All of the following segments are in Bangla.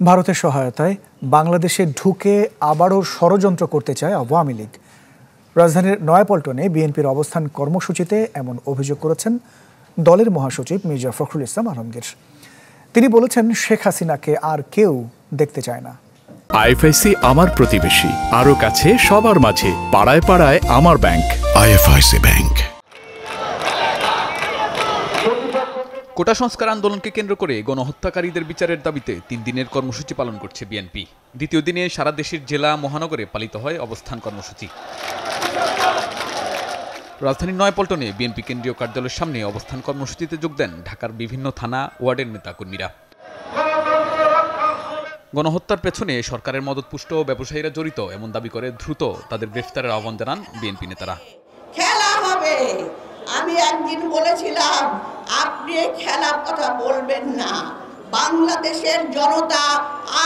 ভারতের সহায়তায় বাংলাদেশে ঢুকে আবারও ষড়যন্ত্র করতে চায় আওয়ামী লীগ। রাজধানীর নয়াপল্টনে বিএনপির অবস্থান কর্মসূচিতে এমন অভিযোগ করেছেন দলের মহাসচিব মির্জা ফখরুল ইসলাম আলমগীর। তিনি বলেছেন, শেখ হাসিনাকে আর কেউ দেখতে চায় না। আইএফআইসি আমার প্রতিবেশী, আরো কাছে সবার মাঝে, পাড়ায় পাড়ায় আমার ব্যাংক। IFIC bank. কোটা সংস্কার আন্দোলনকে কেন্দ্র করে গণহত্যাকারীদের বিচারের দাবিতে 3 দিনের কর্মসূচি পালন করছে বিএনপি। দ্বিতীয় দিনে সারা দেশের জেলা মহানগরে পালিত হয় অবস্থান কর্মসূচি। রাজধানীর নয়াপল্টনে বিএনপি কেন্দ্রীয় কার্যালয়ের সামনে অবস্থান কর্মসূচিতে যোগ দেন ঢাকার বিভিন্ন থানা ওয়ার্ডের নেতাকর্মীরা। গণহত্যার পেছনে সরকারের মদতপুষ্ট ব্যবসায়ীরা জড়িত এমন দাবি করে দ্রুত তাদের গ্রেফতারের আহ্বান জানান বিএনপি নেতারা। খেলা হবে, আমি একদিন বলেছিলাম আপনি খেলার কথা বলবেন না, বাংলাদেশের জনতা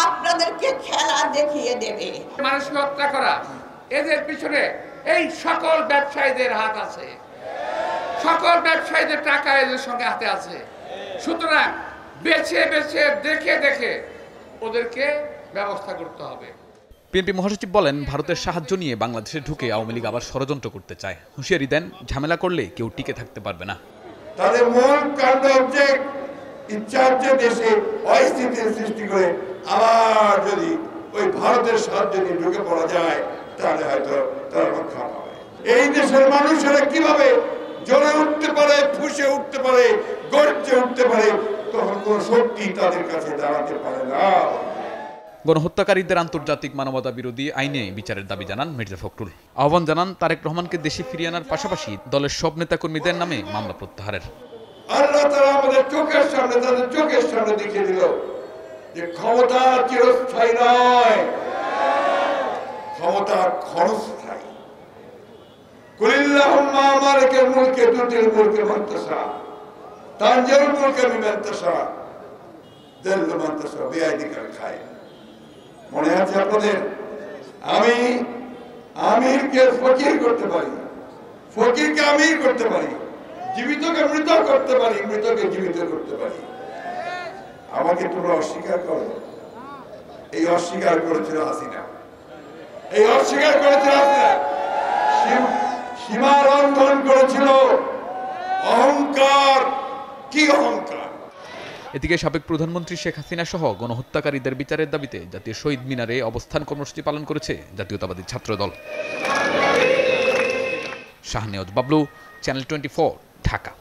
আপনাদেরকে খেলা দেখিয়ে দেবে। মানুষকে হত্যা করা, এদের পিছনে এই সকল ব্যবসায়ীদের হাত আছে, সকল ব্যবসায়ীদের টাকা এদের সঙ্গে হাতে আছে। সুতরাং বেছে বেছে দেখে দেখে ওদেরকে ব্যবস্থা করতে হবে। বিএনপি মহাসচিব বলেন, ভারতের সাহায্য নিয়ে বাংলাদেশে ঢুকে আওয়ামী লীগ আবার ষড়যন্ত্র করতে চায়। হুঁশিয়ারি দেন, ঝামেলা করলে কেউ টিকে থাকতে পারবে না। তাদের মূল কাণ্ড হচ্ছে ইচ্ছার্যে দেশে অস্থিতির সৃষ্টি করে আবার যদি ওই ভারতের সাহায্য নিয়ে ঢুকে পড়া যায় তাহলে হয়তো তারা রক্ষা পাবে। এই দেশের মানুষেরা কিভাবে জ্বলে উঠতে পারে, ফুঁসে উঠতে পারে, গর্জে উঠতে পারে, তখন কোন শক্তি তাদের কাছে দাঁড়াতে পারে না। গণহত্যাকারীদের আন্তর্জাতিক মানবতা বিরোধী আইনে বিচারের দাবি জানান মির্জা ফখরুল। আহ্বান জানান তারেক রহমানকে দেশে ফিরিয়ে আনার পাশাপাশি দলের সব নেতাকর্মীদের নামে মামলা প্রত্যাহারের। আল্লাহ তাআলা আমাদের চোখের সামনে, তাদের চোখের সামনে দেখিয়ে দিল যে ক্ষমতা চিরস্থায়ী নয়, ক্ষমতা ক্ষণস্থায়ী। কুলিল্লাহুম্মা মালিকাল মুলকি তুতিল মুলকা মান তাশা তানজিলুল মুলকা মিমান তাশা যাল্লু মান তাশা বিয়াদিকাল খায়র। মনে আছে আপনাদের? আমি আমিরকে ফকির করতে পারি, ফকিরকে আমির করতে পারি, জীবিতকে মৃত করতে পারি, মৃতকে জীবিত করতে পারি। আমাকে তোমরা অস্বীকার করো। এই অস্বীকার করেছিল হাসিনা, এই অস্বীকার করেছিল হাসিনা, সীমা লঙ্ঘন করেছিল। অহংকার, কি অহংকার! এদিকে সাবেক প্রধানমন্ত্রী শেখ হাসিনা সহ গণহত্যাকারীদের বিচারের দাবিতে জাতীয় শহীদ মিনারে অবস্থান কর্মসূচি পালন করেছে জাতীয়তাবাদী ছাত্রদল। শাহনেওয়াজ বাবলু, চ্যানেল 24, ঢাকা।